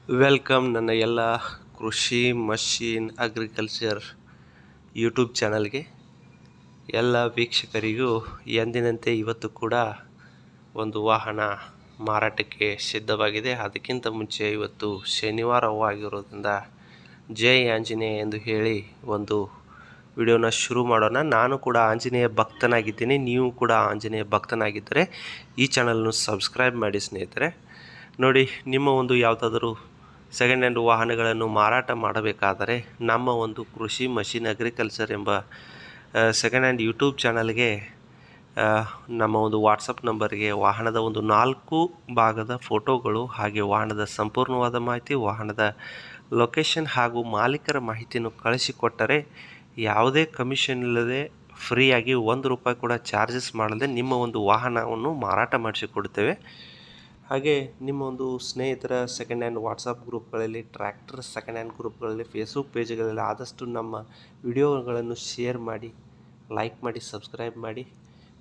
Welcome ನನ್ನ ಎಲ್ಲ ಕೃಷಿ ಮಷೀನ್ ಅಗ್ರಿಕಲ್ಚರ್ ಯೂಟ್ಯೂಬ್ ಚಾನಲ್ಗೆ ಎಲ್ಲ ವೀಕ್ಷಕರಿಗೂ ಎಂದಿನಂತೆ ಇವತ್ತು ಕೂಡ ಒಂದು ವಾಹನ ಮಾರಾಟಕ್ಕೆ ಸಿದ್ಧವಾಗಿದೆ. ಅದಕ್ಕಿಂತ ಮುಂಚೆ ಇವತ್ತು ಶನಿವಾರವಾಗಿರೋದ್ರಿಂದ ಜೈ ಆಂಜನೇಯ ಎಂದು ಹೇಳಿ ಒಂದು ವಿಡಿಯೋನ ಶುರು ಮಾಡೋಣ. ನಾನು ಕೂಡ ಆಂಜನೇಯ ಭಕ್ತನಾಗಿದ್ದೀನಿ. ನೀವು ಕೂಡ ಆಂಜನೇಯ ಭಕ್ತನಾಗಿದ್ದರೆ ಈ ಚಾನಲ್ನು ಸಬ್ಸ್ಕ್ರೈಬ್ ಮಾಡಿ ಸ್ನೇಹಿತರೆ. ನೋಡಿ, ನಿಮ್ಮ ಒಂದು ಯಾವುದಾದರೂ ಸೆಕೆಂಡ್ ಹ್ಯಾಂಡ್ ವಾಹನಗಳನ್ನು ಮಾರಾಟ ಮಾಡಬೇಕಾದರೆ ನಮ್ಮ ಒಂದು ಕೃಷಿ ಮಷೀನ್ ಅಗ್ರಿಕಲ್ಚರ್ ಎಂಬ ಸೆಕೆಂಡ್ ಹ್ಯಾಂಡ್ ಯೂಟ್ಯೂಬ್ ಚಾನಲ್ಗೆ ನಮ್ಮ ಒಂದು ವಾಟ್ಸಪ್ ನಂಬರ್ಗೆ ವಾಹನದ ಒಂದು 4 ಭಾಗದ ಫೋಟೋಗಳು, ಹಾಗೆ ವಾಹನದ ಸಂಪೂರ್ಣವಾದ ಮಾಹಿತಿ, ವಾಹನದ ಲೊಕೇಶನ್ ಹಾಗೂ ಮಾಲೀಕರ ಮಾಹಿತಿಯನ್ನು ಕಳಿಸಿಕೊಟ್ಟರೆ ಯಾವುದೇ ಕಮಿಷನ್ ಇಲ್ಲದೆ ಫ್ರೀಯಾಗಿ ₹1 ಕೂಡ ಚಾರ್ಜಸ್ ಮಾಡದೆ ನಿಮ್ಮ ಒಂದು ವಾಹನವನ್ನು ಮಾರಾಟ ಮಾಡಿಸಿಕೊಡುತ್ತೇವೆ. ಹಾಗೆ ನಿಮ್ಮ ಒಂದು ಸ್ನೇಹಿತರ ಸೆಕೆಂಡ್ ಹ್ಯಾಂಡ್ ವಾಟ್ಸಪ್ ಗ್ರೂಪ್ಗಳಲ್ಲಿ, ಟ್ರ್ಯಾಕ್ಟರ್ ಸೆಕೆಂಡ್ ಹ್ಯಾಂಡ್ ಗ್ರೂಪ್ಗಳಲ್ಲಿ, ಫೇಸ್ಬುಕ್ ಪೇಜ್ಗಳಲ್ಲಿ ಆದಷ್ಟು ನಮ್ಮ ವಿಡಿಯೋಗಳನ್ನು ಶೇರ್ ಮಾಡಿ, ಲೈಕ್ ಮಾಡಿ, ಸಬ್ಸ್ಕ್ರೈಬ್ ಮಾಡಿ.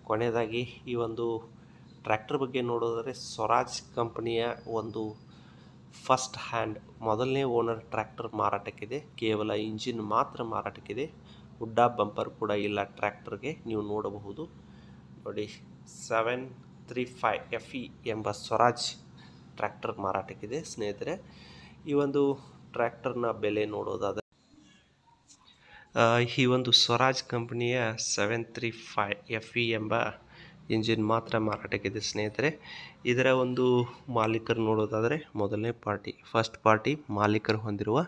ಕೊನೆಯದಾಗಿ ಈ ಒಂದು ಟ್ರ್ಯಾಕ್ಟರ್ ಬಗ್ಗೆ ನೋಡೋದಾದರೆ ಸ್ವರಾಜ್ ಕಂಪನಿಯ ಒಂದು ಫಸ್ಟ್ ಹ್ಯಾಂಡ್ ಮೊದಲನೇ ಓನರ್ ಟ್ರ್ಯಾಕ್ಟರ್ ಮಾರಾಟಕ್ಕಿದೆ. ಕೇವಲ ಇಂಜಿನ್ ಮಾತ್ರ ಮಾರಾಟಕ್ಕಿದೆ. ಹುಡ್ಡಾ ಬಂಪರ್ ಕೂಡ ಇಲ್ಲ ಟ್ರ್ಯಾಕ್ಟರ್ಗೆ, ನೀವು ನೋಡಬಹುದು. ನೋಡಿ, 735 FE ಎಂಬ ಸ್ವರಾಜ್ ಟ್ರ್ಯಾಕ್ಟರ್ ಮಾರಾಟಕ್ಕಿದೆ ಸ್ನೇಹಿತರೆ. ಈ ಒಂದು ಟ್ರ್ಯಾಕ್ಟರ್ನ ಬೆಲೆ ನೋಡೋದಾದರೆ ಈ ಒಂದು ಸ್ವರಾಜ್ ಕಂಪನಿಯ 735 FE ಎಂಬ ಇಂಜಿನ್ ಮಾತ್ರ ಮಾರಾಟಕ್ಕಿದೆ ಸ್ನೇಹಿತರೆ. ಇದರ ಒಂದು ಮಾಲೀಕರು ನೋಡೋದಾದರೆ ಮೊದಲನೇ ಪಾರ್ಟಿ, ಫಸ್ಟ್ ಪಾರ್ಟಿ ಮಾಲೀಕರು ಹೊಂದಿರುವ,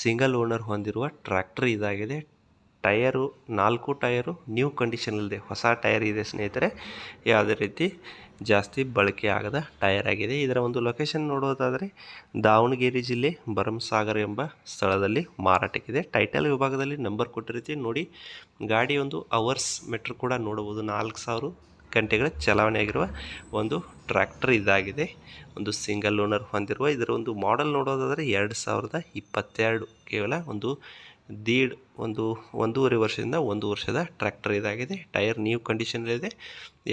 ಸಿಂಗಲ್ ಓನರ್ ಹೊಂದಿರುವ ಟ್ರ್ಯಾಕ್ಟರ್ ಇದಾಗಿದೆ. ಟಯರು 4 ಟಯರು ನ್ಯೂ ಕಂಡೀಷನಲ್ಲಿದೆ, ಹೊಸ ಟೈರ್ ಇದೆ ಸ್ನೇಹಿತರೆ. ಯಾವುದೇ ರೀತಿ ಜಾಸ್ತಿ ಬಳಕೆ ಆಗದ ಟೈರ್ ಆಗಿದೆ. ಇದರ ಒಂದು ಲೊಕೇಶನ್ ನೋಡೋದಾದರೆ ದಾವಣಗೆರೆ ಜಿಲ್ಲೆ ಭರಮಸಾಗರ ಎಂಬ ಸ್ಥಳದಲ್ಲಿ ಮಾರಾಟಕ್ಕಿದೆ. ಟೈಟಲ್ ವಿಭಾಗದಲ್ಲಿ ನಂಬರ್ ಕೊಟ್ಟಿರುತ್ತೆ ನೋಡಿ. ಗಾಡಿ ಒಂದು ಅವರ್ಸ್ ಮೀಟ್ರ್ ಕೂಡ ನೋಡಬಹುದು. 4000 ಗಂಟೆಗಳ ಚಲಾವಣೆಯಾಗಿರುವ ಒಂದು ಟ್ರ್ಯಾಕ್ಟರ್ ಇದಾಗಿದೆ. ಒಂದು ಸಿಂಗಲ್ ಓನರ್ ಹೊಂದಿರುವ. ಇದರ ಒಂದು ಮಾಡೆಲ್ ನೋಡೋದಾದರೆ 2022, ಕೇವಲ ಒಂದೂವರೆ ವರ್ಷದಿಂದ 1 ವರ್ಷದ ಟ್ರ್ಯಾಕ್ಟರ್ ಇದಾಗಿದೆ. ಟೈರ್ ನ್ಯೂ ಕಂಡೀಷನಲ್ಲಿದೆ.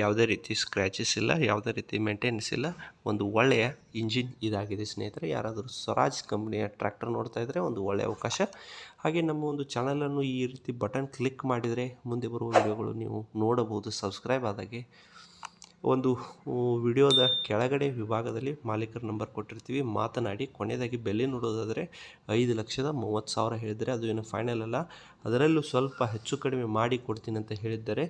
ಯಾವುದೇ ರೀತಿ ಸ್ಕ್ರ್ಯಾಚಸ್ ಇಲ್ಲ, ಯಾವುದೇ ರೀತಿ ಮೇಂಟೆನೆನ್ಸ್ ಇಲ್ಲ. ಒಂದು ಒಳ್ಳೆಯ ಇಂಜಿನ್ ಇದಾಗಿದೆ ಸ್ನೇಹಿತರೆ. ಯಾರಾದರೂ ಸ್ವರಾಜ್ ಕಂಪನಿಯ ಟ್ರ್ಯಾಕ್ಟರ್ ನೋಡ್ತಾ ಇದ್ದರೆ ಒಂದು ಒಳ್ಳೆಯ ಅವಕಾಶ. ಹಾಗೆ ನಮ್ಮ ಒಂದು ಚಾನಲನ್ನು ಈ ರೀತಿ ಬಟನ್ ಕ್ಲಿಕ್ ಮಾಡಿದರೆ ಮುಂದೆ ಬರುವ ವಿಡಿಯೋಗಳು ನೀವು ನೋಡಬಹುದು. ಸಬ್ಸ್ಕ್ರೈಬ್ ಆದಾಗೆ ಒಂದು ವಿಡಿಯೋದ ಕೆಳಗಡೆ ವಿಭಾಗದಲ್ಲಿ ಮಾಲೀಕರ ನಂಬರ್ ಕೊಟ್ಟಿರ್ತೀವಿ, ಮಾತನಾಡಿ. ಕೊನೆಯದಾಗಿ ಬೆಲೆ ನೋಡೋದಾದರೆ 5,30,000 ಹೇಳಿದರೆ ಅದು ಏನು ಫೈನಲ್ ಅಲ್ಲ. ಅದರಲ್ಲೂ ಸ್ವಲ್ಪ ಹೆಚ್ಚು ಕಡಿಮೆ ಮಾಡಿ ಕೊಡ್ತೀನಿ ಅಂತ ಹೇಳಿದ್ದಾರೆ.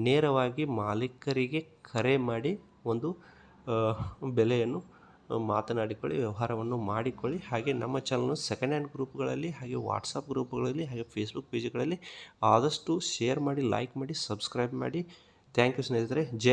ನೇರವಾಗಿ ಮಾಲೀಕರಿಗೆ ಕರೆ ಮಾಡಿ ಒಂದು ಬೆಲೆಯನ್ನು ಮಾತನಾಡಿಕೊಳ್ಳಿ, ವ್ಯವಹಾರವನ್ನು ಮಾಡಿಕೊಳ್ಳಿ. ಹಾಗೆ ನಮ್ಮ ಚಾನಲ್ನ ಸೆಕೆಂಡ್ ಹ್ಯಾಂಡ್ ಗ್ರೂಪ್ಗಳಲ್ಲಿ, ಹಾಗೆ ವಾಟ್ಸಪ್ ಗ್ರೂಪ್ಗಳಲ್ಲಿ, ಹಾಗೆ ಫೇಸ್ಬುಕ್ ಪೇಜ್ಗಳಲ್ಲಿ ಆದಷ್ಟು ಶೇರ್ ಮಾಡಿ, ಲೈಕ್ ಮಾಡಿ, ಸಬ್ಸ್ಕ್ರೈಬ್ ಮಾಡಿ. ಥ್ಯಾಂಕ್ ಯು ಸ್ನೇಹಿತರೆ. ಜೈ